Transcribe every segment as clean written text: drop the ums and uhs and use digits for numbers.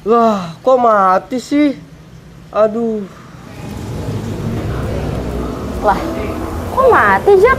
Wah, kok mati sih? Aduh. Lah, kok mati, Jak?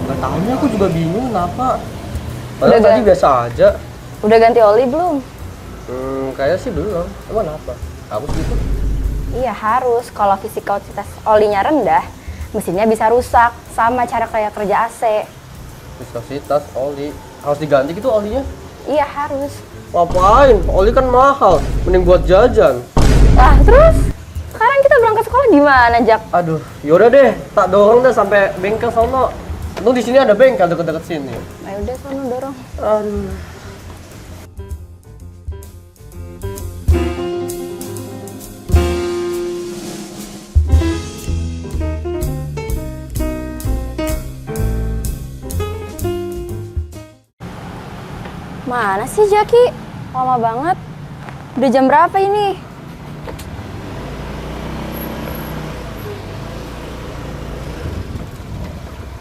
Gak tahu nih, aku juga bingung kenapa. Udah Padahal tadi biasa aja. Udah ganti oli belum? Kayaknya sih belum. Emang apa? Harus gitu? Iya harus, kalau viskositas olinya rendah, mesinnya bisa rusak, sama cara kayak kerja AC. Viskositas, oli. Harus diganti gitu olinya? Iya harus. Ngapain? Oli kan mahal. Mending buat jajan. Lah terus, sekarang kita berangkat sekolah gimana, Jak? Aduh, yaudah deh. Tak dorong deh sampai bengkel sono. Untung di sini ada bengkel deket-deket sini. Ayo udah, sono dorong. Aduh. Mana sih Jaki? Lama banget. Udah jam berapa ini?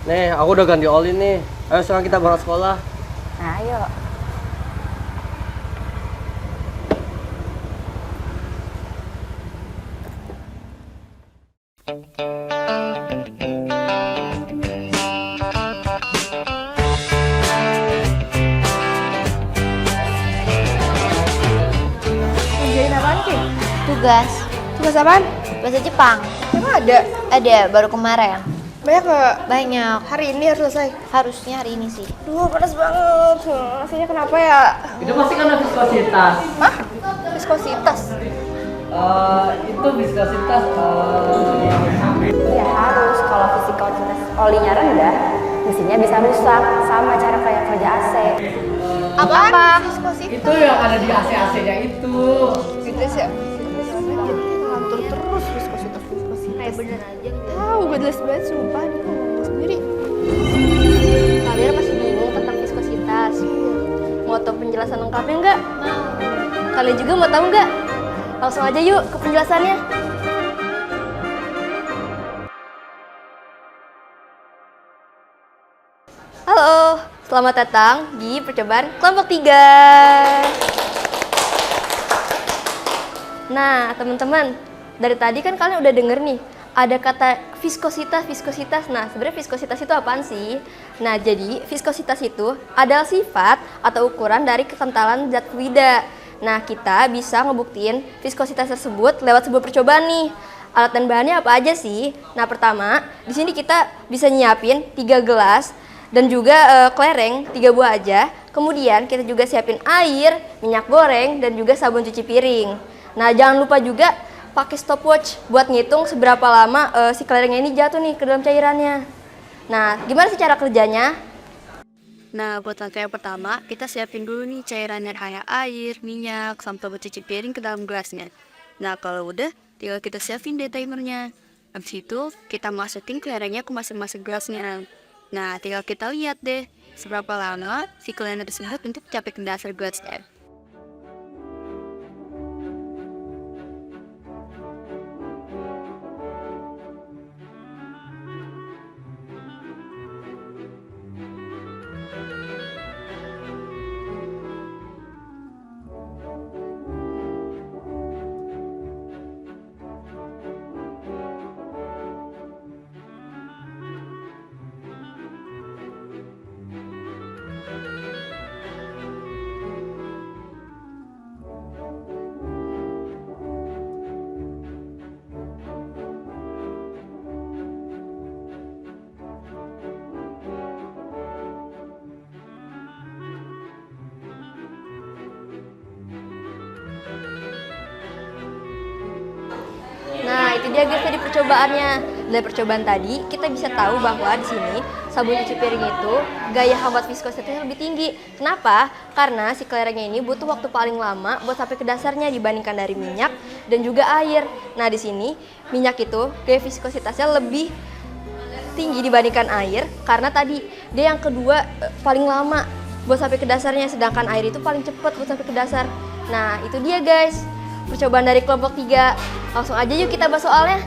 Nih, aku udah ganti oli nih. Ayo sekarang kita berangkat sekolah. Nah, ayo. Ngerjain apaan, Ki? Tugas Tugas apaan? bahasa Jepang. Emang ada? Ada baru kemarin. Banyak nggak? Banyak. Hari ini harus selesai. Harusnya hari ini sih. Duh, panas banget. Rasanya kenapa ya? Itu pasti karena viskositas. Hah? Viskositas? Itu viskositas. Iya harus, kalau viskositas olinya rendah, mesinnya bisa rusak, sama cara kayak kerja AC. Apa? Viskositas? Itu yang ada di AC-AC-nya itu. Gitu sih ya? Ngantur terus viskositas. Kayak bener aja. Tahu, gak jelas banget sumpah. Ini tuh ngomong sendiri. Kalian masih bingung tentang viskositas? Mau tahu penjelasan lengkapnya nggak? Mau. Kalian juga mau tahu nggak? Langsung aja yuk ke penjelasannya. Halo, selamat datang di percobaan kelompok 3. Nah, teman-teman, dari tadi kan kalian udah denger nih, ada kata viskositas. Nah, sebenarnya viskositas itu apaan sih? Nah, jadi viskositas itu adalah sifat atau ukuran dari kekentalan zat fluida. Nah, kita bisa ngebuktiin viskositas tersebut lewat sebuah percobaan nih. Alat dan bahannya apa aja sih? Nah, pertama, di sini kita bisa nyiapin 3 gelas dan juga kelereng 3 buah aja. Kemudian kita juga siapin air, minyak goreng, dan juga sabun cuci piring. Nah, jangan lupa juga pakai stopwatch buat ngitung seberapa lama si kelerengnya ini jatuh nih ke dalam cairannya. Nah, gimana sih cara kerjanya? Nah, buat langkah yang pertama, kita siapin dulu nih cairannya kayak air, minyak, sampai cuci piring ke dalam gelasnya. Nah, kalau udah, tinggal kita siapin deh timernya. Habis itu, kita masukin kelerengnya ke masing-masing gelasnya. Nah, tinggal kita lihat deh, seberapa lama si kelereng tersebut untuk capai ke dasar gelasnya. Nah, itu dia guys tadi percobaannya. Dari percobaan tadi, kita bisa tahu bahwa di sini sabun cuci piring itu gaya hambat viskositasnya lebih tinggi. Kenapa? Karena si kelerengnya ini butuh waktu paling lama buat sampai ke dasarnya dibandingkan dari minyak dan juga air. Nah, di sini minyak itu gaya viskositasnya lebih tinggi dibandingkan air karena tadi dia yang kedua paling lama buat sampai ke dasarnya, sedangkan air itu paling cepat buat sampai ke dasar. Nah, itu dia guys percobaan dari kelompok 3. Langsung aja yuk kita bahas soalnya.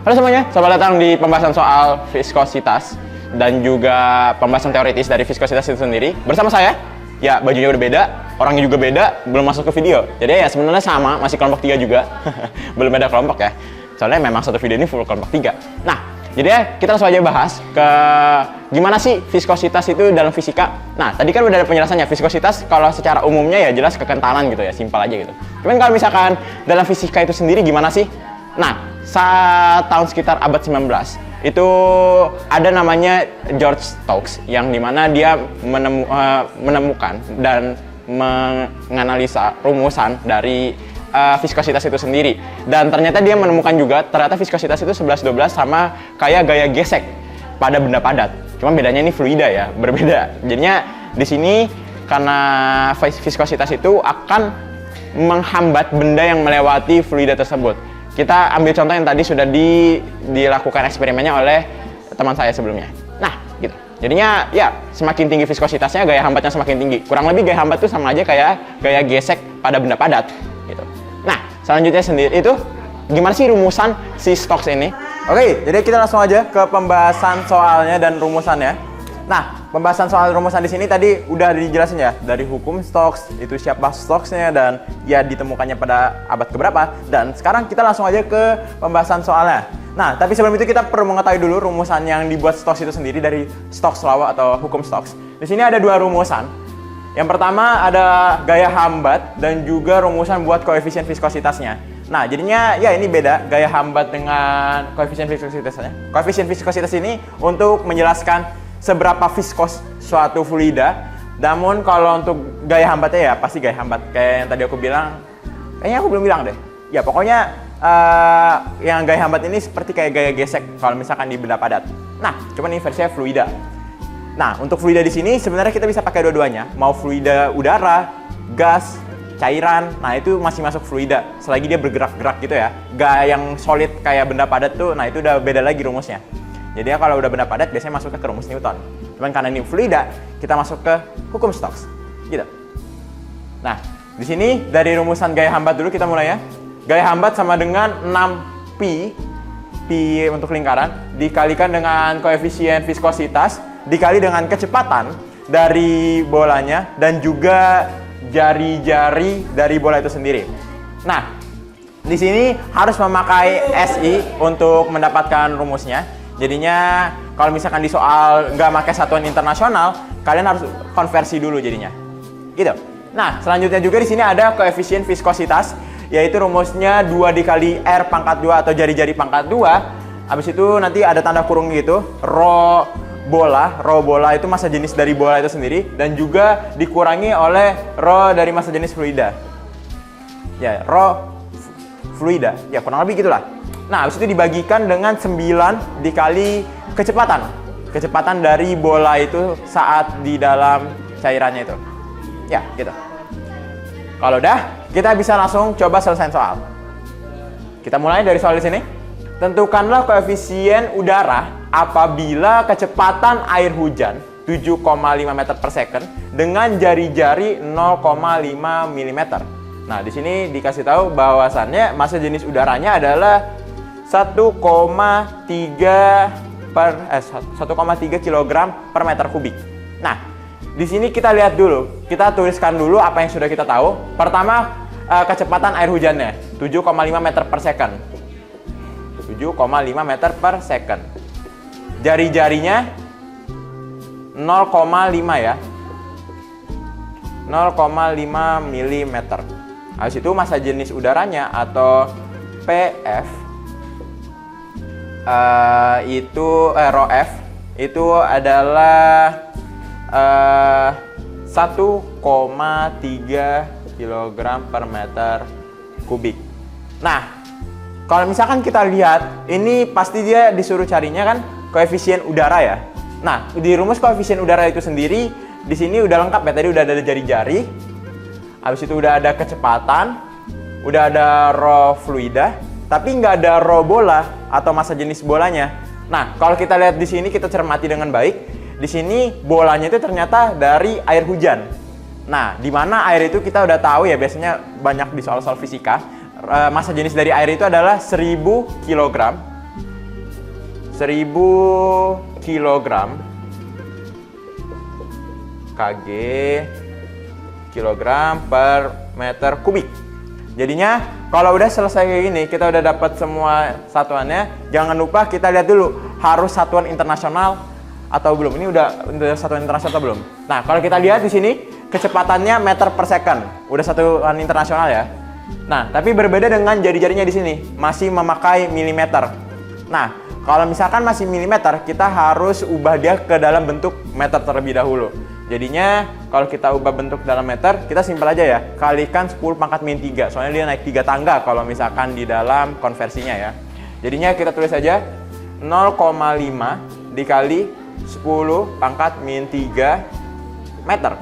Halo semuanya, selamat datang di pembahasan soal viskositas dan juga pembahasan teoritis dari viskositas itu sendiri. Bersama saya, ya bajunya udah beda, orangnya juga beda, belum masuk ke video. Jadi ya sebenarnya sama, masih kelompok 3 juga. Belum beda kelompok ya. Soalnya memang satu video ini full kelompok 3. Nah, jadi ya kita langsung aja bahas ke gimana sih viskositas itu dalam fisika. Nah, tadi kan udah ada penjelasannya. Viskositas kalau secara umumnya ya jelas kekentalan gitu ya, simpel aja gitu. Cuman kalau misalkan dalam fisika itu sendiri gimana sih? Nah, saat tahun sekitar abad 19 itu ada namanya George Stokes yang dimana dia menemukan dan menganalisa rumusan dari viskositas itu sendiri, dan ternyata dia menemukan juga ternyata viskositas itu 11-12 sama kayak gaya gesek pada benda padat. Cuma bedanya ini fluida ya, berbeda. Jadinya di sini karena viskositas itu akan menghambat benda yang melewati fluida tersebut. Kita ambil contoh yang tadi sudah dilakukan eksperimennya oleh teman saya sebelumnya. Nah, gitu. Jadinya ya semakin tinggi viskositasnya, gaya hambatnya semakin tinggi. Kurang lebih gaya hambat itu sama aja kayak gaya gesek pada benda padat gitu. Nah, selanjutnya sendiri itu gimana sih rumusan si Stokes ini? Oke, jadi kita langsung aja ke pembahasan soalnya dan rumusannya. Nah, pembahasan soal rumusan di sini tadi udah dijelasin ya, dari hukum Stokes, itu siapa Stokesnya dan ya ditemukannya pada abad keberapa. Dan sekarang kita langsung aja ke pembahasan soalnya. Nah, tapi sebelum itu kita perlu mengetahui dulu rumusan yang dibuat Stokes itu sendiri dari Stokes Law atau hukum Stokes. Di sini ada 2 rumusan. Yang pertama ada gaya hambat dan juga rumusan buat koefisien viskositasnya. Nah, jadinya ya ini beda gaya hambat dengan koefisien viskositasnya. Koefisien viskositas ini untuk menjelaskan seberapa viskos suatu fluida. Namun kalau untuk gaya hambatnya ya pasti gaya hambat. Kayak yang tadi aku bilang, kayaknya aku belum bilang deh. Ya pokoknya yang gaya hambat ini seperti kayak gaya gesek kalau misalkan di benda padat. Nah, cuman ini versinya fluida. Nah, untuk fluida di sini sebenarnya kita bisa pakai dua-duanya. Mau fluida udara, gas, cairan, nah itu masih masuk fluida. Selagi dia bergerak-gerak gitu ya. Gak yang solid kayak benda padat tuh, nah itu udah beda lagi rumusnya. Jadi ya kalau udah benda padat biasanya masuknya ke rumus Newton. Cuman karena ini fluida, kita masuk ke hukum Stokes. Gitu. Nah, di sini dari rumusan gaya hambat dulu kita mulai ya. Gaya hambat sama dengan 6pi, pi untuk lingkaran, dikalikan dengan koefisien viskositas, dikali dengan kecepatan dari bolanya dan juga jari-jari dari bola itu sendiri. Nah, di sini harus memakai SI untuk mendapatkan rumusnya. Jadinya kalau misalkan di soal nggak pakai satuan internasional, kalian harus konversi dulu jadinya. Gitu. Nah, selanjutnya juga di sini ada koefisien viskositas, yaitu rumusnya 2 dikali R pangkat 2 atau jari-jari pangkat 2. Habis itu nanti ada tanda kurung gitu, rho bola itu massa jenis dari bola itu sendiri dan juga dikurangi oleh rho dari massa jenis fluida. Ya, rho fluida. Ya, kurang lebih gitulah. Nah, habis itu dibagikan dengan 9 dikali kecepatan. Kecepatan dari bola itu saat di dalam cairannya itu. Ya, gitu. Kalau udah, kita bisa langsung coba selesai soal. Kita mulai dari soal di sini. Tentukanlah koefisien udara apabila kecepatan air hujan 7,5 meter per second dengan jari-jari 0,5 mm. Nah, di sini dikasih tahu bahwasannya massa jenis udaranya adalah 1,3 kg per meter kubik. Nah, di sini kita lihat dulu, kita tuliskan dulu apa yang sudah kita tahu. Pertama, kecepatan air hujannya 7,5 meter per second. 7,5 meter per second. Jari-jarinya 0,5 ya. 0,5 mm. Habis itu massa jenis udaranya atau PF rho F itu adalah 1,3 kg per meter kubik. Nah, kalau misalkan kita lihat, ini pasti dia disuruh carinya kan koefisien udara ya. Nah, di rumus koefisien udara itu sendiri, di sini udah lengkap ya. Tadi udah ada jari-jari, habis itu udah ada kecepatan, udah ada rho fluida, tapi nggak ada rho bola atau massa jenis bolanya. Nah, kalau kita lihat di sini, kita cermati dengan baik. Di sini bolanya itu ternyata dari air hujan. Nah, di mana air itu kita udah tahu ya, biasanya banyak di soal-soal fisika. Massa jenis dari air itu adalah 1000 kg. 1000 kg Kg kilogram per meter kubik. Jadinya kalau udah selesai kayak gini, kita udah dapat semua satuannya. Jangan lupa kita lihat dulu harus satuan internasional atau belum. Ini udah satuan internasional atau belum? Nah, kalau kita lihat di sini kecepatannya meter per second. Udah satuan internasional ya. Nah, tapi berbeda dengan jari-jarinya di sini, masih memakai milimeter. Nah, kalau misalkan masih milimeter, kita harus ubah dia ke dalam bentuk meter terlebih dahulu. Jadinya kalau kita ubah bentuk dalam meter, kita simpel aja ya, kalikan 10 pangkat min 3. Soalnya dia naik 3 tangga kalau misalkan di dalam konversinya ya. Jadinya kita tulis aja 0,5 dikali 10 pangkat min 3 meter.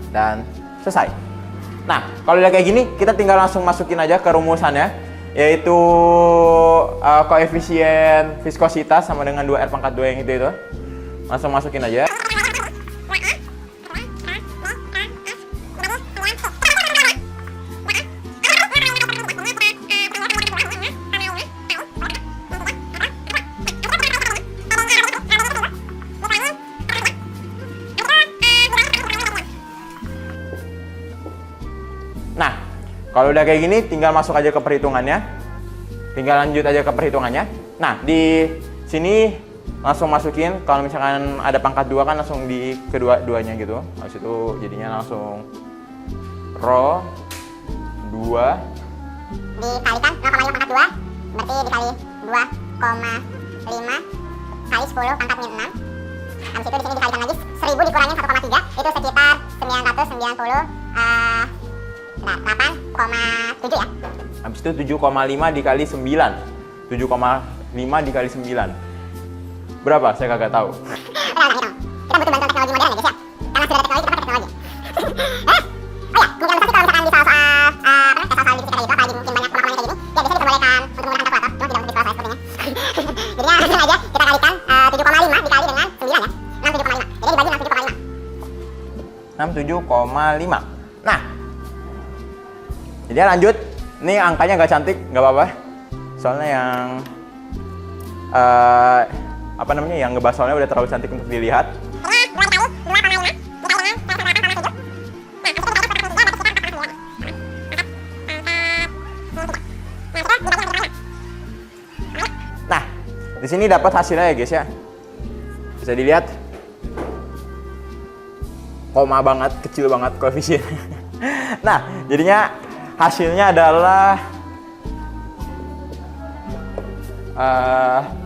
Dan selesai. Nah, kalau udah kayak gini, kita tinggal langsung masukin aja ke rumusannya, yaitu koefisien viskositas sama dengan 2R pangkat 2 yang itu. Langsung masukin aja. Nah, kalau udah kayak gini, tinggal masuk aja ke perhitungannya. Tinggal lanjut aja ke perhitungannya. Nah, di sini langsung masukin, kalau misalkan ada pangkat 2 kan langsung di kedua-duanya gitu. Habis itu jadinya langsung rho 2 dikalikan 0,5 pangkat 2 berarti dikali 2,5 kali 10 pangkat min 6. Habis itu di sini dikalikan lagi 1000 dikurangin 1,3 itu sekitar 990 8,7 ya. Habis itu 7,5 dikali 9. 7,5 dikali 9. Berapa? Saya kagak tahu. Kita butuh bantuan teknologi modern ya guys ya. Karena sudah ada teknologi, kita pakai teknologi. Oh ya, mungkin satu kalau misalkan di soal lingkungan itu, apalagi mungkin banyak pengalaman kayak gini, ya biasanya diperbolehkan untuk menggunakan kalkulator, cuma tidak untuk di soal saya sepertinya. Jadinya langsung aja kita kalikan 7,5 dikali dengan 9 ya. 67,5. Jadi dibagi 67,5. 67,5. Nah, jadi lanjut. Ini angkanya nggak cantik, nggak apa-apa. Soalnya yang apa namanya, yang ngebahas soalnya udah terlalu cantik untuk dilihat. Nah, di sini dapat hasilnya ya guys ya. Bisa dilihat, koma banget, kecil banget koefisien. Nah, jadinya hasilnya adalah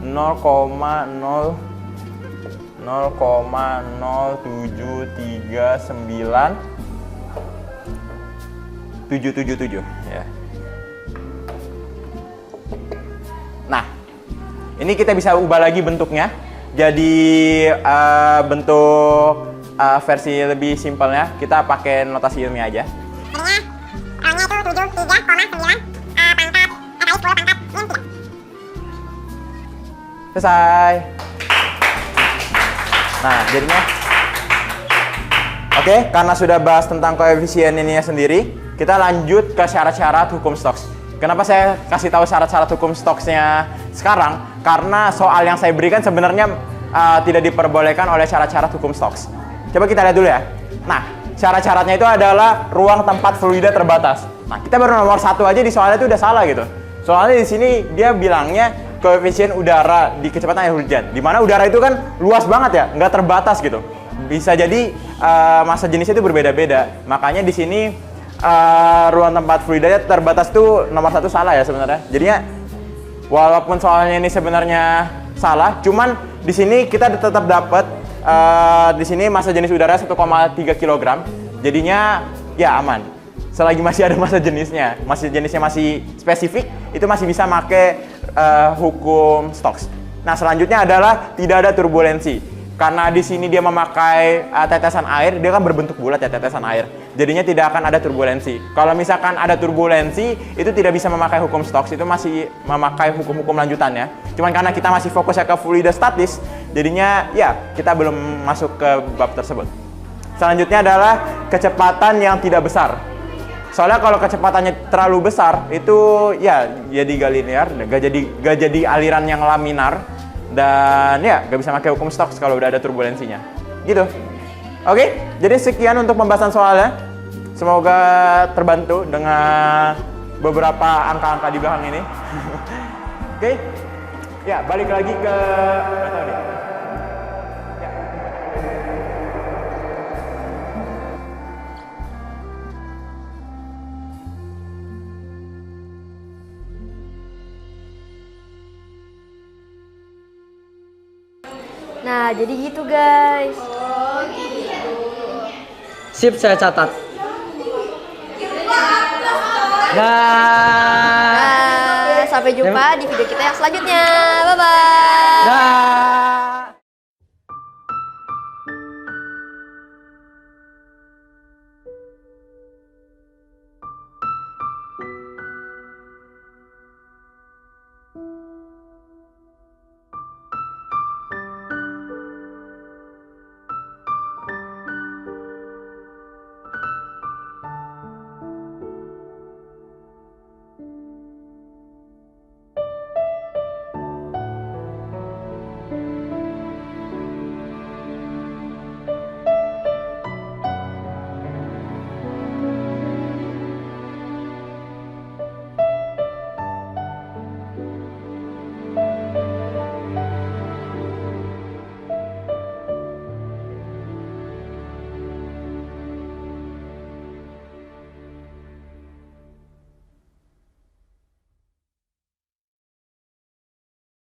0,00739,777 ya. Nah, ini kita bisa ubah lagi bentuknya jadi bentuk versi lebih simpelnya. Kita pakai notasi ilmiah aja. Jadinya itu 73,9 pangkat kali 10 pangkat min 3. Selesai. Nah, jadinya oke, karena sudah bahas tentang koefisien ininya sendiri, kita lanjut ke syarat-syarat hukum Stokes. Kenapa saya kasih tahu syarat-syarat hukum Stokesnya sekarang? Karena soal yang saya berikan sebenarnya tidak diperbolehkan oleh syarat-syarat hukum Stokes. Coba kita lihat dulu ya. Nah, syarat-syaratnya itu adalah ruang tempat fluida terbatas. Nah, kita baru nomor 1 aja di soalnya itu udah salah gitu. Soalnya di sini dia bilangnya koefisien udara di kecepatan air hujan, di mana udara itu kan luas banget ya, nggak terbatas gitu. Bisa jadi massa jenisnya itu berbeda-beda. Makanya di sini ruang tempat fluida terbatas tuh nomor 1 salah ya sebenarnya. Jadinya walaupun soalnya ini sebenarnya salah, cuman di sini kita tetap dapat di sini massa jenis udara 1,3 kg. Jadinya ya aman. Selagi masih ada massa jenisnya masih spesifik, itu masih bisa pakai hukum Stokes. Nah, selanjutnya adalah tidak ada turbulensi. Karena di sini dia memakai tetesan air, dia kan berbentuk bulat ya, tetesan air. Jadinya tidak akan ada turbulensi. Kalau misalkan ada turbulensi, itu tidak bisa memakai hukum Stokes, itu masih memakai hukum-hukum lanjutannya. Cuman karena kita masih fokusnya ke fluida statis, jadinya ya kita belum masuk ke bab tersebut. Selanjutnya adalah kecepatan yang tidak besar. Soalnya kalau kecepatannya terlalu besar itu ya jadi gak linear, gak jadi aliran yang laminar, dan ya gak bisa pakai hukum Stokes kalau udah ada turbulensinya. Gitu. Oke, jadi sekian untuk pembahasan soalnya. Semoga terbantu dengan beberapa angka-angka di belakang ini. Oke, ya balik lagi ke nggak tahu nih. Ya. Nah, jadi gitu guys. Sip, saya catat. Dah. Sampai jumpa di video kita yang selanjutnya. Bye-bye. Dah.